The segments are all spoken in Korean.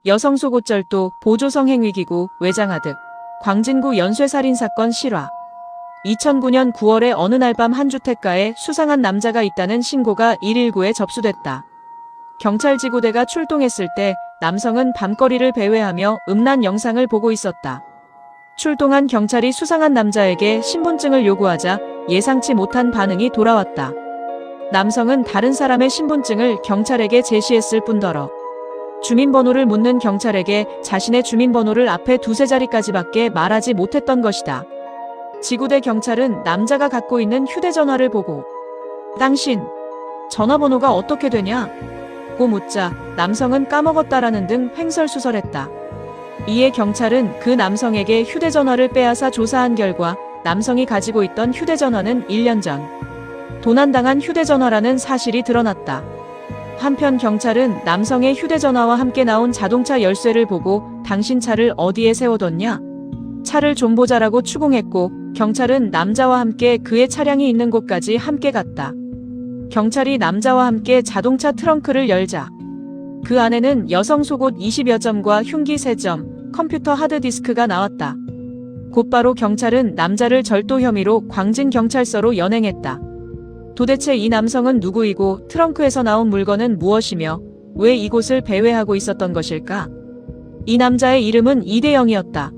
여성 속옷절도, 보조성행위기구, 외장하득, 광진구 연쇄살인사건 실화. 2009년 9월에 어느 날 밤 한 주택가에 수상한 남자가 있다는 신고가 119에 접수됐다. 경찰 지구대가 출동했을 때 남성은 밤거리를 배회하며 음란 영상을 보고 있었다. 출동한 경찰이 수상한 남자에게 신분증을 요구하자 예상치 못한 반응이 돌아왔다. 남성은 다른 사람의 신분증을 경찰에게 제시했을 뿐더러 주민번호를 묻는 경찰에게 자신의 주민번호를 앞에 두세 자리까지밖에 말하지 못했던 것이다. 지구대 경찰은 남자가 갖고 있는 휴대전화를 보고 "당신 전화번호가 어떻게 되냐?" 고 묻자 남성은 까먹었다라는 등 횡설수설했다. 이에 경찰은 그 남성에게 휴대전화를 빼앗아 조사한 결과 남성이 가지고 있던 휴대전화는 1년 전 도난당한 휴대전화라는 사실이 드러났다. 한편 경찰은 남성의 휴대전화와 함께 나온 자동차 열쇠를 보고 "당신 차를 어디에 세워뒀냐? 차를 좀 보자라고 추궁했고 경찰은 남자와 함께 그의 차량이 있는 곳까지 함께 갔다. 경찰이 남자와 함께 자동차 트렁크를 열자 그 안에는 여성 속옷 20여 점과 흉기 3점, 컴퓨터 하드디스크가 나왔다. 곧바로 경찰은 남자를 절도 혐의로 광진경찰서로 연행했다. 도대체 이 남성은 누구이고 트렁크에서 나온 물건은 무엇이며 왜 이곳을 배회하고 있었던 것일까? 이 남자의 이름은 이대영이었다.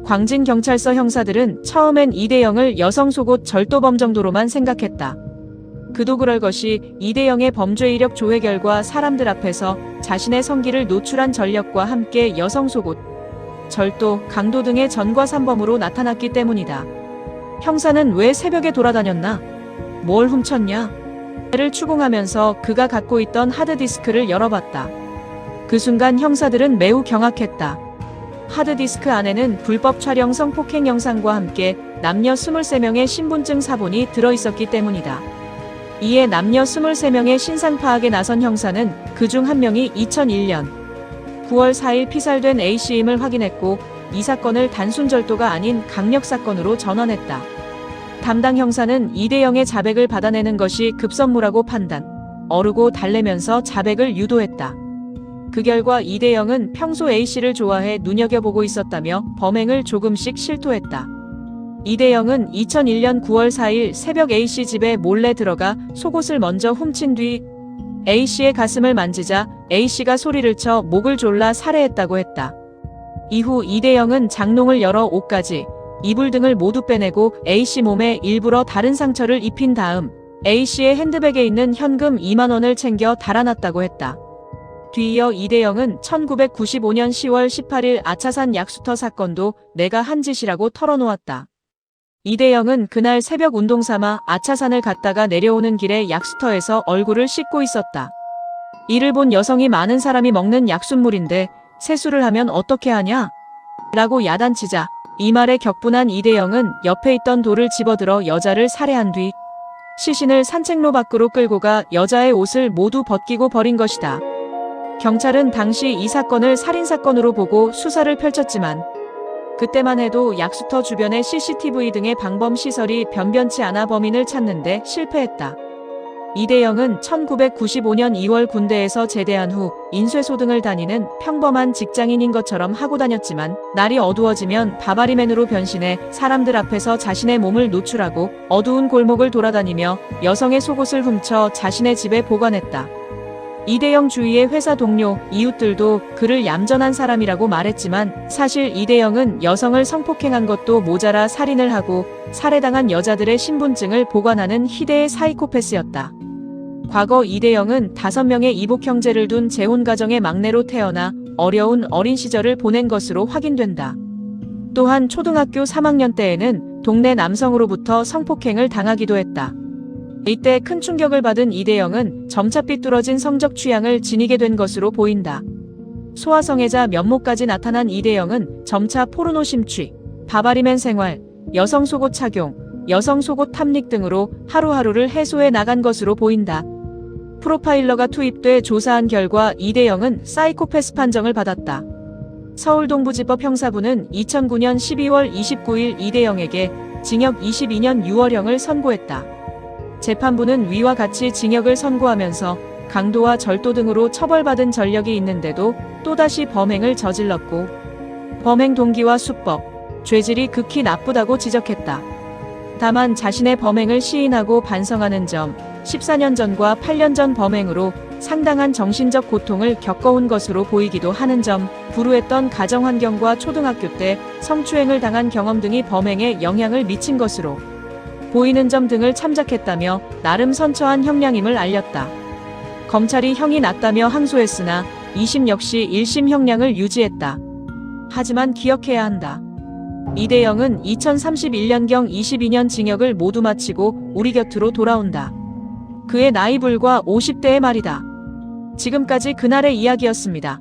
광진경찰서 형사들은 처음엔 이대영을 여성 속옷 절도범 정도로만 생각했다. 그도 그럴 것이 이대영의 범죄 이력 조회 결과 사람들 앞에서 자신의 성기를 노출한 전력과 함께 여성 속옷, 절도, 강도 등의 전과삼범으로 나타났기 때문이다. 형사는 왜 새벽에 돌아다녔나? 뭘 훔쳤냐? 를 추궁하면서 그가 갖고 있던 하드디스크를 열어봤다. 그 순간 형사들은 매우 경악했다. 하드디스크 안에는 불법 촬영 성폭행 영상과 함께 남녀 23명의 신분증 사본이 들어있었기 때문이다. 이에 남녀 23명의 신상 파악에 나선 형사는 그중 한 명이 2001년 9월 4일 피살된 A씨임을 확인했고 이 사건을 단순 절도가 아닌 강력 사건으로 전환했다. 담당 형사는 이대영의 자백을 받아내는 것이 급선무라고 판단, 어르고 달래면서 자백을 유도했다. 그 결과 이대영은 평소 A씨를 좋아해 눈여겨보고 있었다며 범행을 조금씩 실토했다. 이대영은 2001년 9월 4일 새벽 A씨 집에 몰래 들어가 속옷을 먼저 훔친 뒤 A씨의 가슴을 만지자 A씨가 소리를 쳐 목을 졸라 살해했다고 했다. 이후 이대영은 장롱을 열어 옷까지, 이불 등을 모두 빼내고 A씨 몸에 일부러 다른 상처를 입힌 다음 A씨의 핸드백에 있는 현금 2만 원을 챙겨 달아났다고 했다. 뒤이어 이대영은 1995년 10월 18일 아차산 약수터 사건도 내가 한 짓이라고 털어놓았다. 이대영은 그날 새벽 운동 삼아 아차산을 갔다가 내려오는 길에 약수터에서 얼굴을 씻고 있었다. 이를 본 여성이 "많은 사람이 먹는 약숫물인데 세수를 하면 어떻게 하냐? 라고 야단치자 이 말에 격분한 이대영은 옆에 있던 돌을 집어들어 여자를 살해한 뒤 시신을 산책로 밖으로 끌고 가 여자의 옷을 모두 벗기고 버린 것이다. 경찰은 당시 이 사건을 살인사건으로 보고 수사를 펼쳤지만 그때만 해도 약수터 주변의 CCTV 등의 방범시설이 변변치 않아 범인을 찾는데 실패했다. 이대영은 1995년 2월 군대에서 제대한 후 인쇄소 등을 다니는 평범한 직장인인 것처럼 하고 다녔지만 날이 어두워지면 바바리맨으로 변신해 사람들 앞에서 자신의 몸을 노출하고 어두운 골목을 돌아다니며 여성의 속옷을 훔쳐 자신의 집에 보관했다. 이대영 주위의 회사 동료, 이웃들도 그를 얌전한 사람이라고 말했지만 사실 이대영은 여성을 성폭행한 것도 모자라 살인을 하고 살해당한 여자들의 신분증을 보관하는 희대의 사이코패스였다. 과거 이대영은 5명의 이복 형제를 둔 재혼 가정의 막내로 태어나 어려운 어린 시절을 보낸 것으로 확인된다. 또한 초등학교 3학년 때에는 동네 남성으로부터 성폭행을 당하기도 했다. 이때 큰 충격을 받은 이대영은 점차 삐뚤어진 성적 취향을 지니게 된 것으로 보인다. 소아성애자 면모까지 나타난 이대영은 점차 포르노 심취, 바바리맨 생활, 여성 속옷 착용, 여성 속옷 탐닉 등으로 하루하루를 해소해 나간 것으로 보인다. 프로파일러가 투입돼 조사한 결과 이대영은 사이코패스 판정을 받았다. 서울동부지법 형사부는 2009년 12월 29일 이대영에게 징역 22년 6월형을 선고했다. 재판부는 위와 같이 징역을 선고하면서 강도와 절도 등으로 처벌받은 전력이 있는데도 또다시 범행을 저질렀고 범행 동기와 수법, 죄질이 극히 나쁘다고 지적했다. 다만 자신의 범행을 시인하고 반성하는 점, 14년 전과 8년 전 범행으로 상당한 정신적 고통을 겪어온 것으로 보이기도 하는 점, 불우했던 가정환경과 초등학교 때 성추행을 당한 경험 등이 범행에 영향을 미친 것으로 보이는 점 등을 참작했다며 나름 선처한 형량임을 알렸다. 검찰이 형이 낮다며 항소했으나 2심 역시 1심 형량을 유지했다. 하지만 기억해야 한다. 이대영은 2031년경 22년 징역을 모두 마치고 우리 곁으로 돌아온다. 그의 나이 불과 50대의 말이다. 지금까지 그날의 이야기였습니다.